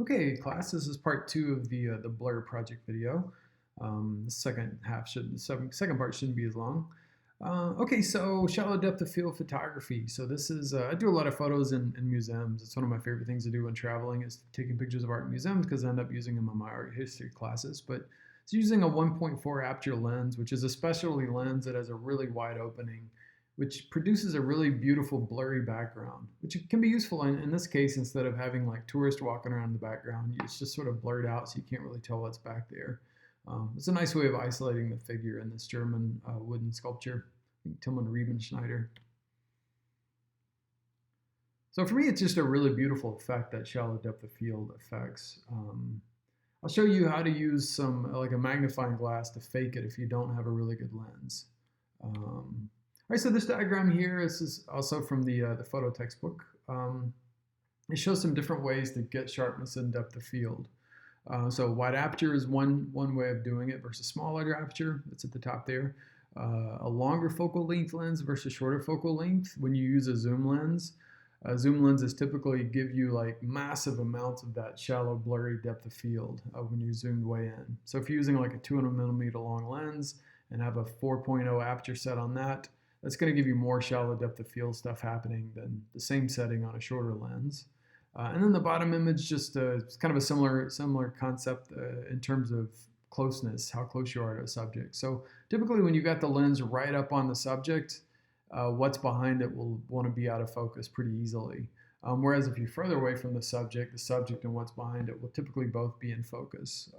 Okay, class, this is part two of the Blur project video. The second part shouldn't be as long. Okay, so shallow depth of field photography. So this is I do a lot of photos in museums. It's one of my favorite things to do when traveling is taking pictures of art in museums because I end up using them in my art history classes. But it's using a 1.4 aperture lens, which is a specialty lens that has a really wide opening, which produces a really beautiful blurry background, which can be useful in this case. Instead of having like tourists walking around in the background, it's just sort of blurred out so you can't really tell what's back there. It's a nice way of isolating the figure in this German wooden sculpture, I think Tilman Riebenschneider. So for me, it's just a really beautiful effect, that shallow depth of field effects. I'll show you how to use some like a magnifying glass to fake it if you don't have a really good lens. All right, so this diagram here, this is also from the photo textbook. It shows some different ways to get sharpness and depth of field. So wide aperture is one way of doing it versus smaller aperture. It's at the top there. A longer focal length lens versus shorter focal length. When you use a zoom lenses typically give you like massive amounts of that shallow, blurry depth of field when you're zoomed way in. So if you're using like a 200 millimeter long lens and have a 4.0 aperture set on that, that's going to give you more shallow depth of field stuff happening than the same setting on a shorter lens. And then the bottom image, just it's kind of a similar concept in terms of closeness, how close you are to a subject. So typically when you got the lens right up on the subject, what's behind it will want to be out of focus pretty easily. Whereas if you're further away from the subject and what's behind it will typically both be in focus.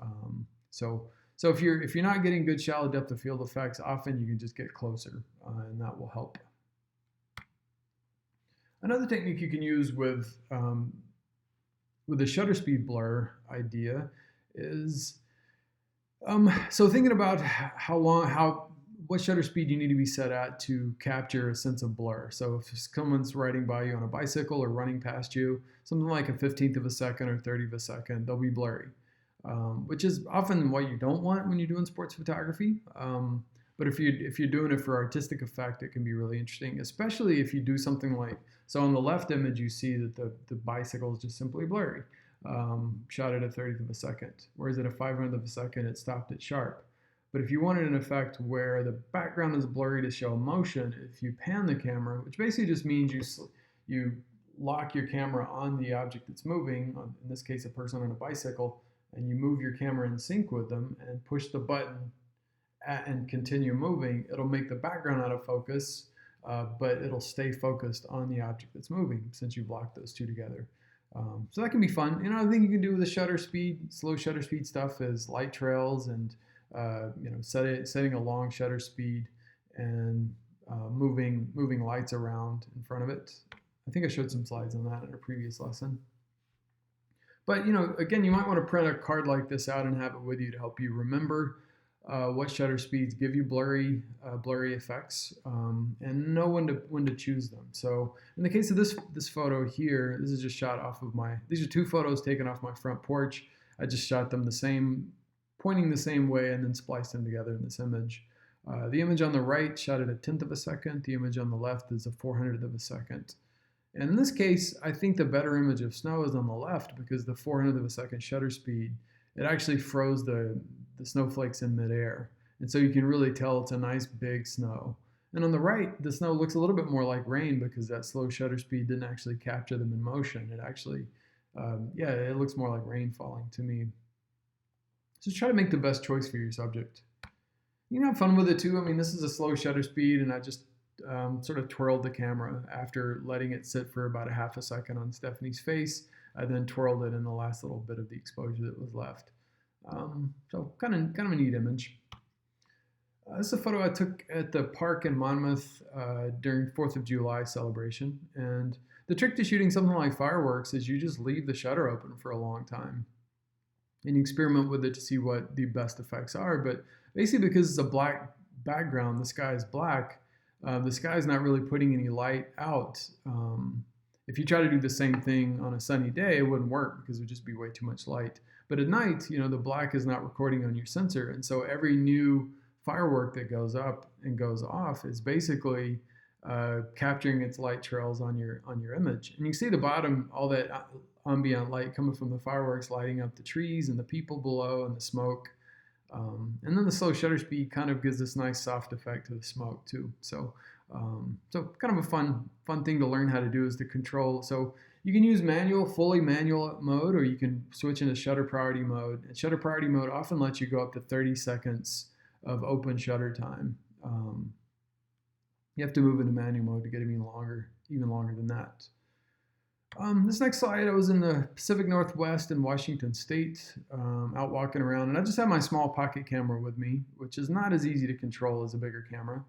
So if you're not getting good shallow depth of field effects, often you can just get closer, and that will help. Another technique you can use with the shutter speed blur idea is so thinking about what shutter speed you need to be set at to capture a sense of blur. So if someone's riding by you on a bicycle or running past you, something like a 15th of a second or 30th of a second, they'll be blurry, which is often what you don't want when you're doing sports photography. But if you're doing it for artistic effect, it can be really interesting, especially if you do something like, so on the left image, you see that the bicycle is just simply blurry, shot at a 30th of a second, whereas at a 500th of a second, it stopped at sharp. But if you wanted an effect where the background is blurry to show motion, if you pan the camera, which basically just means you lock your camera on the object that's moving, in this case, a person on a bicycle, and you move your camera in sync with them and push the button and continue moving, it'll make the background out of focus, but it'll stay focused on the object that's moving since you've locked those two together. So that can be fun. Another thing you can do with the shutter speed, slow shutter speed stuff is light trails and setting a long shutter speed and moving lights around in front of it. I think I showed some slides on that in a previous lesson. But again, you might want to print a card like this out and have it with you to help you remember what shutter speeds give you blurry effects, and know when to choose them. So in the case of this photo here, this is just shot off of these are two photos taken off my front porch. I just shot them pointing the same way and then spliced them together in this image. The image on the right shot at a 10th of a second. The image on the left is a 400th of a second. And in this case, I think the better image of snow is on the left because the 400th of a second shutter speed, it actually froze the snowflakes in midair. And so you can really tell it's a nice big snow. And on the right, the snow looks a little bit more like rain because that slow shutter speed didn't actually capture them in motion. It actually, it looks more like rain falling to me. So try to make the best choice for your subject. You can have fun with it too. I mean, this is a slow shutter speed, and I just sort of twirled the camera after letting it sit for about a half a second on Stephanie's face. I then twirled it in the last little bit of the exposure that was left. So kind of a neat image. This is a photo I took at the park in Monmouth during 4th of July celebration. And the trick to shooting something like fireworks is you just leave the shutter open for a long time. And you experiment with it to see what the best effects are. But basically because it's a black background, the sky is black, the sky is not really putting any light out. If you try to do the same thing on a sunny day, it wouldn't work because it would just be way too much light. But at night, the black is not recording on your sensor. And so every new firework that goes up and goes off is basically capturing its light trails on your image. And you see the bottom, all that ambient light coming from the fireworks lighting up the trees and the people below and the smoke. And then the slow shutter speed kind of gives this nice soft effect to the smoke too. So kind of a fun thing to learn how to do is to control. So you can use fully manual mode, or you can switch into shutter priority mode. And shutter priority mode often lets you go up to 30 seconds of open shutter time. You have to move into manual mode to get even longer than that. This next slide, I was in the Pacific Northwest in Washington State, out walking around, and I just had my small pocket camera with me, which is not as easy to control as a bigger camera.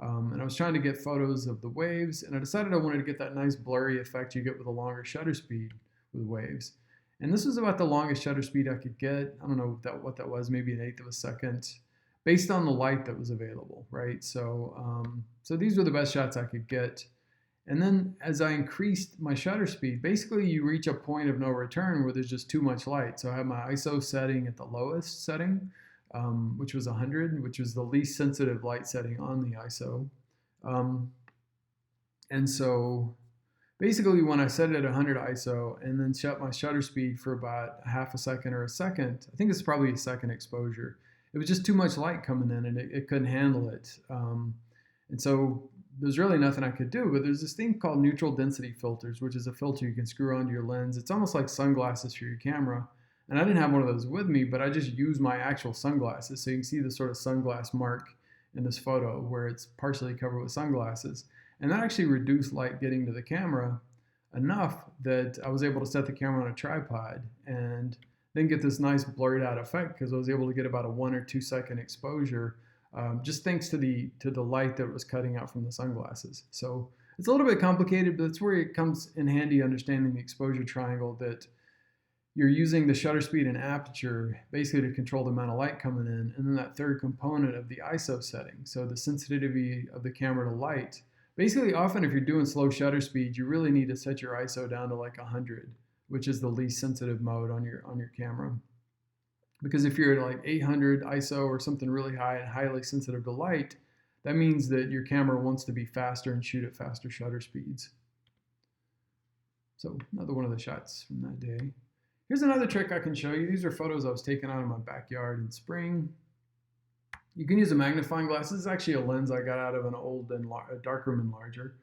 And I was trying to get photos of the waves, and I decided I wanted to get that nice blurry effect you get with a longer shutter speed with waves. And this was about the longest shutter speed I could get. I don't know what that was, maybe 1/8 of a second, based on the light that was available, right? So these were the best shots I could get. And then as I increased my shutter speed, basically you reach a point of no return where there's just too much light. So I have my ISO setting at the lowest setting, which was 100, which was the least sensitive light setting on the ISO. And so basically when I set it at 100 ISO and then shut my shutter speed for about half a second or a second, I think it's probably a second exposure, it was just too much light coming in and it couldn't handle it. And so there's really nothing I could do, but there's this thing called neutral density filters, which is a filter you can screw onto your lens. It's almost like sunglasses for your camera. And I didn't have one of those with me, but I just used my actual sunglasses. So you can see the sort of sunglass mark in this photo where it's partially covered with sunglasses. And that actually reduced light getting to the camera enough that I was able to set the camera on a tripod and then get this nice blurred out effect because I was able to get about a 1 or 2 second exposure, just thanks to the light that was cutting out from the sunglasses. So it's a little bit complicated, but that's where it comes in handy understanding the exposure triangle, that you're using the shutter speed and aperture basically to control the amount of light coming in, and then that third component of the ISO setting, so the sensitivity of the camera to light. Basically, often if you're doing slow shutter speed, you really need to set your ISO down to like 100, which is the least sensitive mode on your camera. Because if you're at like 800 ISO or something really high and highly sensitive to light, that means that your camera wants to be faster and shoot at faster shutter speeds. So another one of the shots from that day. Here's another trick I can show you. These are photos I was taking out of my backyard in spring. You can use a magnifying glass. This is actually a lens I got out of an old darkroom enlarger.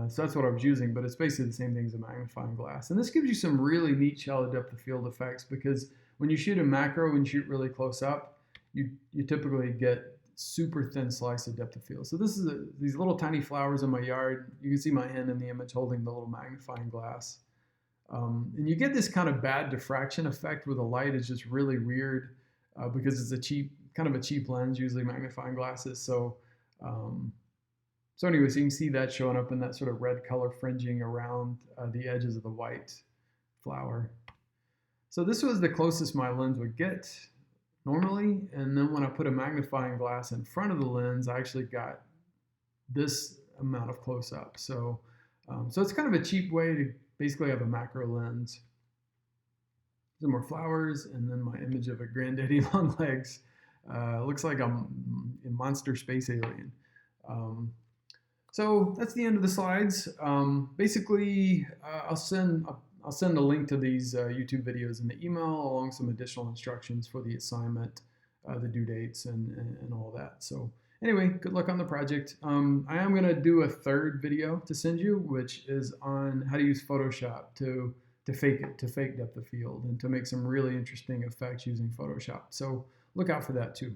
So that's what I was using, but it's basically the same thing as a magnifying glass. And this gives you some really neat shallow depth of field effects, because when you shoot in macro and shoot really close up, you typically get super thin slice of depth of field. So this is these little tiny flowers in my yard. You can see my hand in the image holding the little magnifying glass. And you get this kind of bad diffraction effect where the light is just really weird because it's kind of a cheap lens, usually magnifying glasses. So anyways, you can see that showing up in that sort of red color fringing around the edges of the white flower. So this was the closest my lens would get normally. And then when I put a magnifying glass in front of the lens, I actually got this amount of close up. So it's kind of a cheap way to basically have a macro lens. Some more flowers, and then my image of a granddaddy long legs. Looks like a monster space alien. So that's the end of the slides. Basically, I'll send a link to these YouTube videos in the email, along some additional instructions for the assignment, the due dates, and all that. So anyway, good luck on the project. I am going to do a third video to send you, which is on how to use Photoshop to fake depth of field and to make some really interesting effects using Photoshop. So look out for that too.